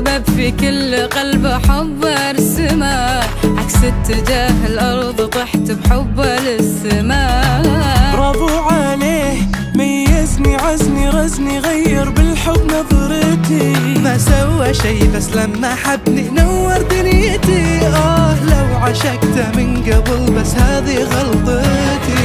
سبب في كل قلب حب السماء، عكس اتجاه الأرض طحت بحبه للسماء. برافو عليه، ميزني عزني رزني غير بالحب نظرتي. ما سوى شي بس لما حبني نور دنيتي. لو عشقته من قبل بس هذه غلطتي.